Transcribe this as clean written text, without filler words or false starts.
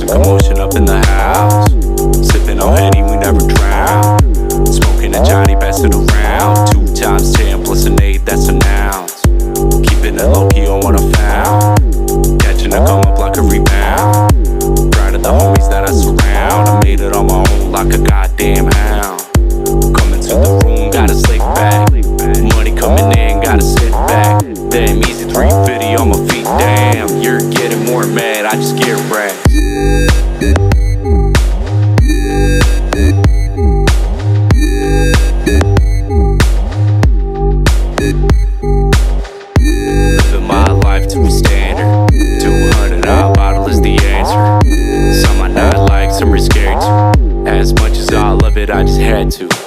a commotion up in the house. Sipping on Henny, we never drown. Smoking a Johnny, pass it around. 2 times 10 plus an 8, that's an ounce. Keeping it low-key on what I found. Catching a come up like a rebound. Proud of the homies that I surround. I made it on my own like a goddamn hound. Coming to the room, gotta slick back. Money coming in, gotta sit back. Damn easy 350 on my feet, damn. You're getting more mad, I just get racks. Living my life to a standard. 200 odd bottle is the answer. Some I not like, some are scared to. As much as I love it, I just had to.